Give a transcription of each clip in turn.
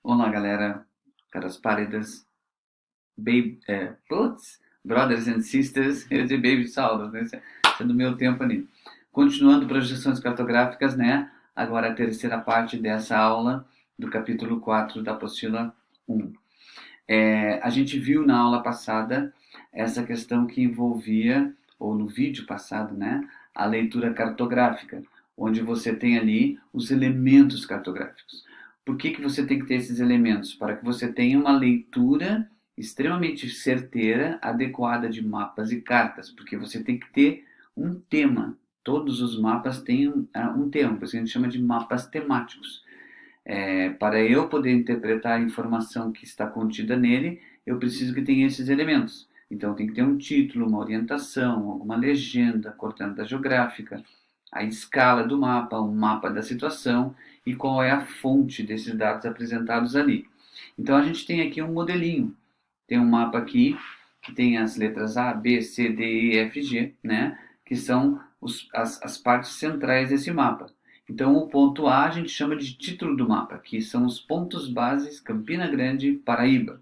Olá, galera, caras pálidas, brothers and sisters, eu de baby saudas, né? Isso é do meu tempo ali. Continuando projeções cartográficas, né? Agora a terceira parte dessa aula do capítulo 4 da apostila 1. A gente viu na aula passada essa questão que envolvia, ou no vídeo passado, né? A leitura cartográfica, onde você tem ali os elementos cartográficos. Por que você tem que ter esses elementos? Para que você tenha uma leitura extremamente certeira, adequada de mapas e cartas, porque você tem que ter um tema. Todos os mapas têm um tema, por isso a gente chama de mapas temáticos. Para eu poder interpretar a informação que está contida nele, eu preciso que tenha esses elementos. Então tem que ter um título, uma orientação, alguma legenda, coordenada geográfica, a escala do mapa, o mapa da situação e qual é a fonte desses dados apresentados ali. Então a gente tem aqui um modelinho. Tem um mapa aqui que tem as letras A, B, C, D, E, F, G, né? Que são as partes centrais desse mapa. Então, o ponto A a gente chama de título do mapa, que são os pontos bases Campina Grande, Paraíba.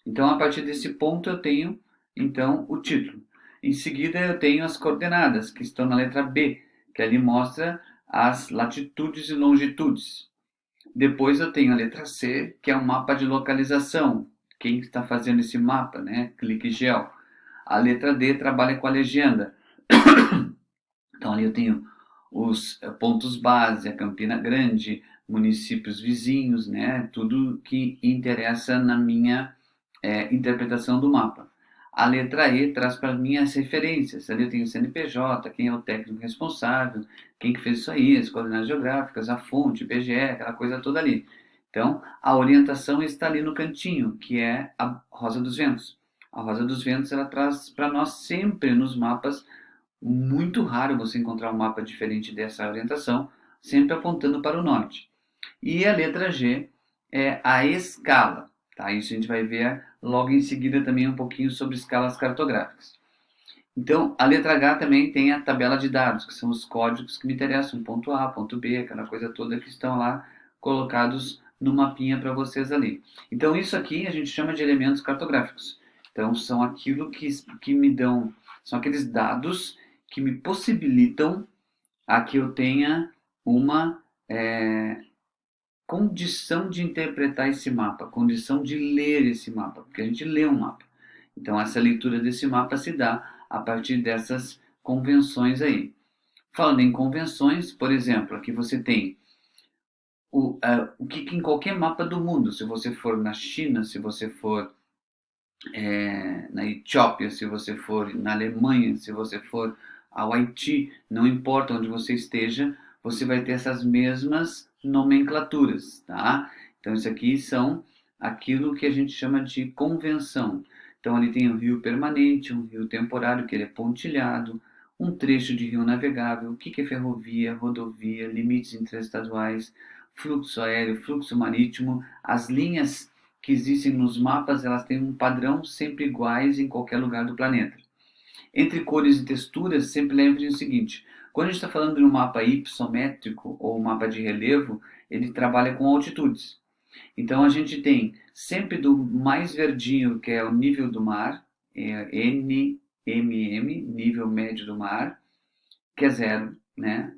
Então, a partir desse ponto eu tenho, então, o título. Em seguida, eu tenho as coordenadas, que estão na letra B, que ali mostra as latitudes e longitudes. Depois eu tenho a letra C, que é um mapa de localização. Quem está fazendo esse mapa, né? Clique Geo. A letra D trabalha com a legenda. Então ali eu tenho os pontos base, a Campina Grande, municípios vizinhos, né? Tudo que interessa na minha interpretação do mapa. A letra E traz para mim as referências. Ali eu tenho o CNPJ, quem é o técnico responsável, quem que fez isso aí, as coordenadas geográficas, a fonte, IBGE, aquela coisa toda ali. Então, a orientação está ali no cantinho, que é a Rosa dos Ventos. A Rosa dos Ventos ela traz para nós sempre nos mapas, muito raro você encontrar um mapa diferente dessa orientação, sempre apontando para o norte. E a letra G é a escala. Tá? Isso a gente vai ver logo em seguida também um pouquinho sobre escalas cartográficas. Então, a letra H também tem a tabela de dados, que são os códigos que me interessam, ponto A, ponto B, aquela coisa toda que estão lá colocados no mapinha para vocês ali. Então, isso aqui a gente chama de elementos cartográficos. Então, são aquilo que me dão, são aqueles dados que me possibilitam a que eu tenha uma condição de interpretar esse mapa, condição de ler esse mapa, porque a gente lê um mapa. Então, essa leitura desse mapa se dá a partir dessas convenções aí. Falando em convenções, por exemplo, aqui você tem o que em qualquer mapa do mundo, se você for na China, se você for na Etiópia, se você for na Alemanha, se você for ao Haiti, não importa onde você esteja, você vai ter essas mesmas nomenclaturas, tá? Então isso aqui são aquilo que a gente chama de convenção. Então ali tem um rio permanente, um rio temporário, que ele é pontilhado, um trecho de rio navegável, o que é ferrovia, rodovia, limites interestaduais, fluxo aéreo, fluxo marítimo, as linhas que existem nos mapas, elas têm um padrão sempre iguais em qualquer lugar do planeta. Entre cores e texturas, sempre lembre o seguinte: quando a gente está falando de um mapa hipossométrico ou um mapa de relevo, ele trabalha com altitudes. Então a gente tem sempre do mais verdinho, que é o nível do mar, NMM, nível médio do mar, que é zero, né?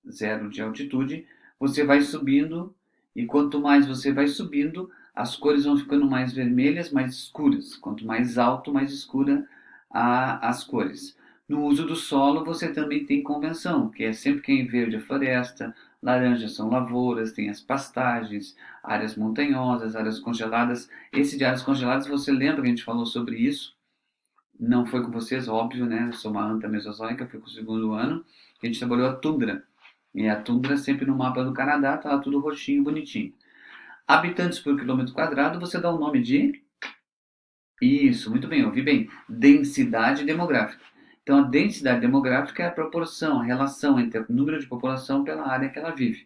Zero de altitude. Você vai subindo e quanto mais você vai subindo, as cores vão ficando mais vermelhas, mais escuras. Quanto mais alto, mais escura as cores. No uso do solo, você também tem convenção, que é sempre que em verde a floresta, laranja são lavouras, tem as pastagens, áreas montanhosas, áreas congeladas. Esse de áreas congeladas, você lembra que a gente falou sobre isso? Não foi com vocês, óbvio, né? Eu sou uma anta mesozoica, fui com o segundo ano. A gente trabalhou a tundra. E a tundra sempre no mapa do Canadá, tá lá tudo roxinho, bonitinho. Habitantes por quilômetro quadrado, você dá o nome de... Isso, muito bem, ouvi bem. Densidade demográfica. Então, a densidade demográfica é a proporção, a relação entre o número de população pela área que ela vive.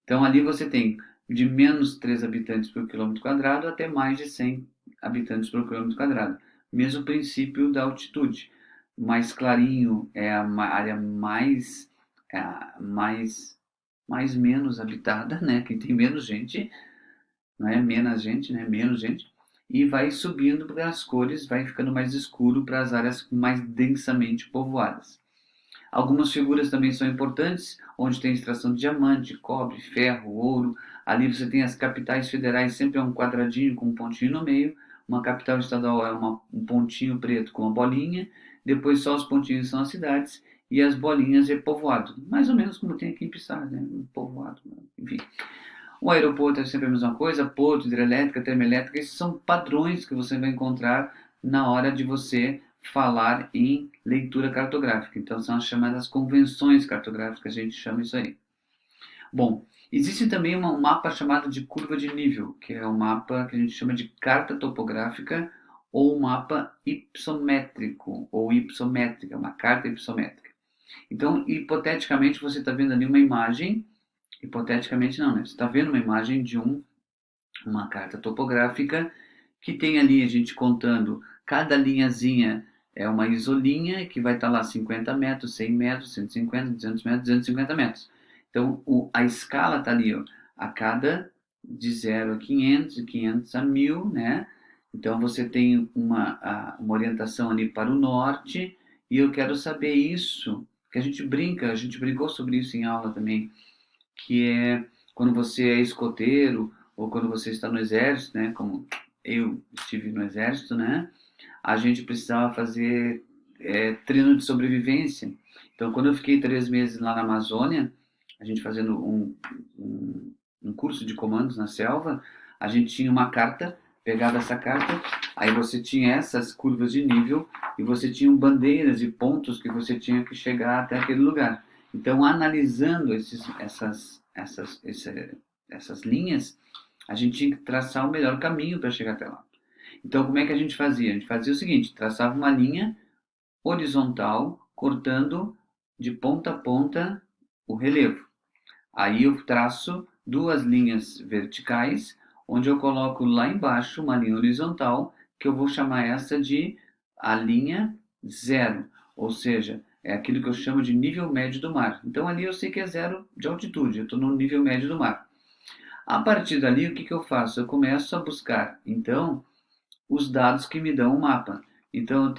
Então, ali você tem de menos 3 habitantes por quilômetro quadrado até mais de 100 habitantes por quilômetro quadrado. Mesmo princípio da altitude. Mais clarinho é a área mais menos habitada, né? Que tem menos gente, não é menos gente, né? Menos gente, e vai subindo para as cores, vai ficando mais escuro para as áreas mais densamente povoadas. Algumas figuras também são importantes, onde tem extração de diamante, cobre, ferro, ouro. Ali você tem as capitais federais, sempre é um quadradinho com um pontinho no meio. Uma capital estadual é um pontinho preto com uma bolinha. Depois só os pontinhos são as cidades e as bolinhas é povoado. Mais ou menos como tem aqui em Pissarra, né? Povoado, enfim. O aeroporto é sempre a mesma coisa, porto, hidrelétrica, termoelétrica, esses são padrões que você vai encontrar na hora de você falar em leitura cartográfica. Então são as chamadas convenções cartográficas, a gente chama isso aí. Bom, existe também um mapa chamado de curva de nível, que é um mapa que a gente chama de carta topográfica ou mapa ipsométrico ou ipsométrica, uma carta ipsométrica. Então, hipoteticamente, você está vendo ali uma imagem. Hipoteticamente não, né? Você está vendo uma imagem de uma carta topográfica que tem ali a gente contando, cada linhazinha é uma isolinha que vai estar lá 50 metros, 100 metros, 150, 200 metros, 250 metros. Então a escala está ali, ó, a cada de 0 a 500, de 500 a 1000, né? Então você tem uma orientação ali para o norte e eu quero saber isso, que a gente brincou sobre isso em aula também, que é quando você é escoteiro ou quando você está no exército, né? Como eu estive no exército, né? A gente precisava fazer treino de sobrevivência. Então, quando eu fiquei 3 meses lá na Amazônia, a gente fazendo um curso de comandos na selva, a gente tinha uma carta, pegava essa carta, aí você tinha essas curvas de nível e você tinha bandeiras e pontos que você tinha que chegar até aquele lugar. Então, analisando essas linhas, a gente tinha que traçar o melhor caminho para chegar até lá. Então, como é que a gente fazia? A gente fazia o seguinte, traçava uma linha horizontal, cortando de ponta a ponta o relevo. Aí eu traço duas linhas verticais, onde eu coloco lá embaixo uma linha horizontal, que eu vou chamar essa de a linha zero, ou seja, é aquilo que eu chamo de nível médio do mar. Então ali eu sei que é zero de altitude, eu estou no nível médio do mar. A partir dali, o que, que eu faço? Eu começo a buscar, então, os dados que me dão o mapa. Então eu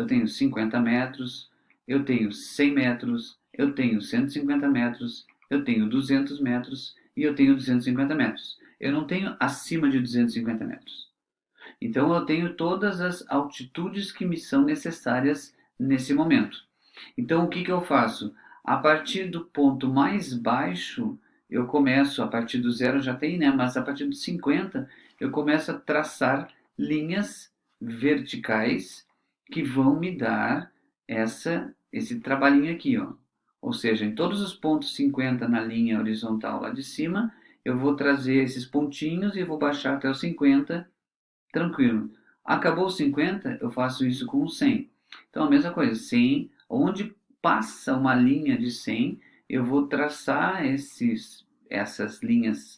tenho 50 metros, eu tenho 100 metros, eu tenho 150 metros, eu tenho 200 metros e eu tenho 250 metros. Eu não tenho acima de 250 metros. Então eu tenho todas as altitudes que me são necessárias nesse momento. Então o que, que eu faço? A partir do ponto mais baixo, eu começo, a partir do zero já tem, né? Mas a partir do 50, eu começo a traçar linhas verticais que vão me dar esse trabalhinho aqui, ó. Ou seja, em todos os pontos 50 na linha horizontal lá de cima, eu vou trazer esses pontinhos e vou baixar até os 50, tranquilo. Acabou os 50, eu faço isso com o 100. Então a mesma coisa, 100, onde passa uma linha de 100, eu vou traçar essas linhas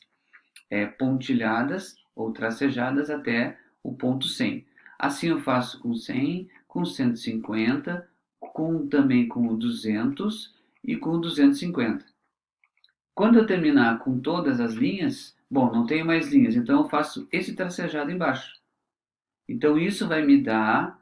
pontilhadas ou tracejadas até o ponto 100. Assim eu faço com 100, com 150, também com o 200 e com o 250. Quando eu terminar com todas as linhas, bom, não tenho mais linhas, então eu faço esse tracejado embaixo. Então isso vai me dar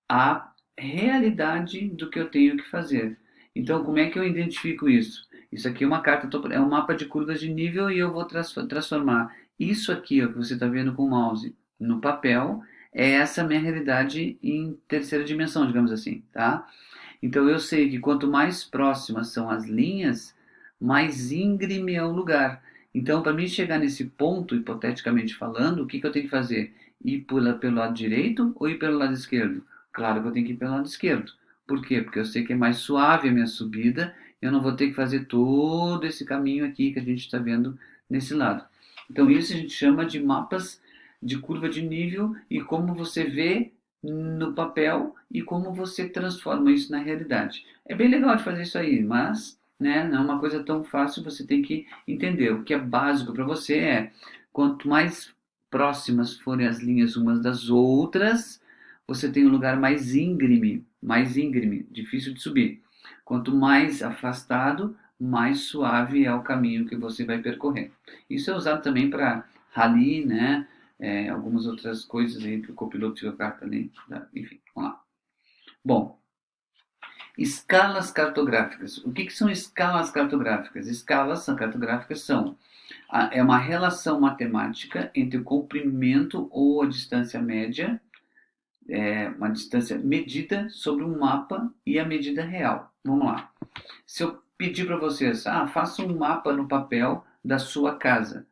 a realidade do que eu tenho que fazer. Então como é que eu identifico isso? Isso aqui é uma carta, é um mapa de curvas de nível e eu vou transformar isso aqui, ó, que você está vendo com o mouse, no papel, é essa minha realidade em terceira dimensão, digamos assim, tá? Então eu sei que quanto mais próximas são as linhas, mais íngreme é o lugar. Então, para mim chegar nesse ponto, hipoteticamente falando, o que, que eu tenho que fazer? Ir pelo lado direito ou ir pelo lado esquerdo? Claro que eu tenho que ir pelo lado esquerdo. Por quê? Porque eu sei que é mais suave a minha subida, eu não vou ter que fazer todo esse caminho aqui que a gente está vendo nesse lado. Então, isso a gente chama de mapas de curva de nível e como você vê no papel e como você transforma isso na realidade. É bem legal de fazer isso aí, mas né, não é uma coisa tão fácil, você tem que entender. O que é básico para você é, quanto mais próximas forem as linhas umas das outras, você tem um lugar mais íngreme, difícil de subir. Quanto mais afastado, mais suave é o caminho que você vai percorrer. Isso é usado também para Rally, né? Algumas outras coisas aí que o copiloto fica carta ali, enfim, vamos lá. Bom, escalas cartográficas. O que são escalas cartográficas? Escalas cartográficas é uma relação matemática entre o comprimento ou a distância média, uma distância medida sobre um mapa e a medida real. Vamos lá. Se eu pedir para vocês, faça um mapa no papel da sua casa.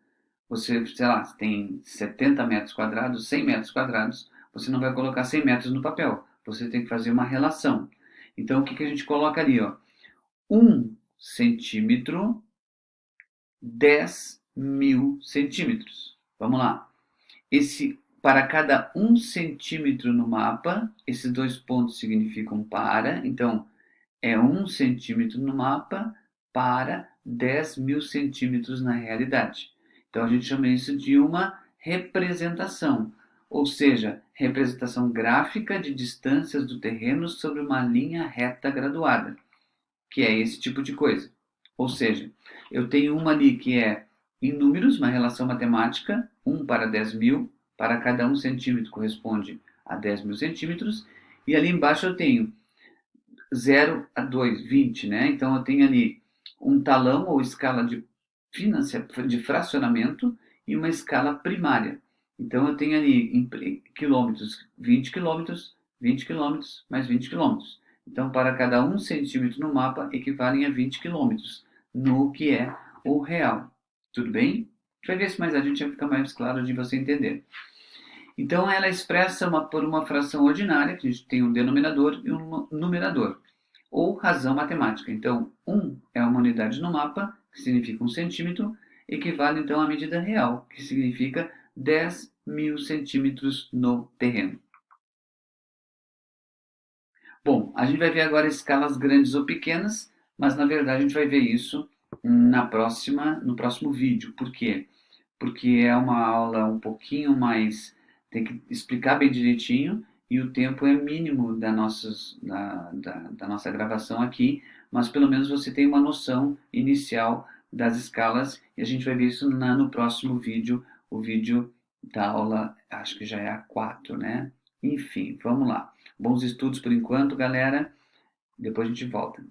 Você, sei lá, tem 70 metros quadrados, 100 metros quadrados, você não vai colocar 100 metros no papel. Você tem que fazer uma relação. Então, o que a gente coloca ali? Ó? 1 centímetro, 10.000 centímetros. Vamos lá. Para cada 1 centímetro no mapa, esses dois pontos significam para. Então, é 1 centímetro no mapa para 10.000 centímetros na realidade. Então a gente chama isso de uma representação, ou seja, representação gráfica de distâncias do terreno sobre uma linha reta graduada, que é esse tipo de coisa. Ou seja, eu tenho uma ali que é em números, uma relação matemática, 1 para 10.000, para cada 1 centímetro corresponde a 10.000 centímetros, e ali embaixo eu tenho 0 a 2, 20, né? Então eu tenho ali um talão ou escala de fracionamento e uma escala primária. Então eu tenho ali em quilômetros, 20 quilômetros, 20 quilômetros, mais 20 quilômetros. Então para cada 1 centímetro no mapa equivalem a 20 quilômetros, no que é o real. Tudo bem? A gente vai ver se mais a gente vai ficar mais claro de você entender. Então ela é expressa por uma fração ordinária, que a gente tem um denominador e um numerador, ou razão matemática. Então, 1 é uma unidade no mapa, que significa 1 centímetro, equivale então à medida real, que significa 10.000 centímetros no terreno. Bom, a gente vai ver agora escalas grandes ou pequenas, mas na verdade a gente vai ver isso no próximo vídeo. Por quê? Porque é uma aula um pouquinho mais, tem que explicar bem direitinho e o tempo é mínimo da nossa gravação aqui, mas pelo menos você tem uma noção inicial das escalas e a gente vai ver isso no próximo vídeo, o vídeo da aula, acho que já é a 4, né? Enfim, vamos lá. Bons estudos por enquanto, galera. Depois a gente volta.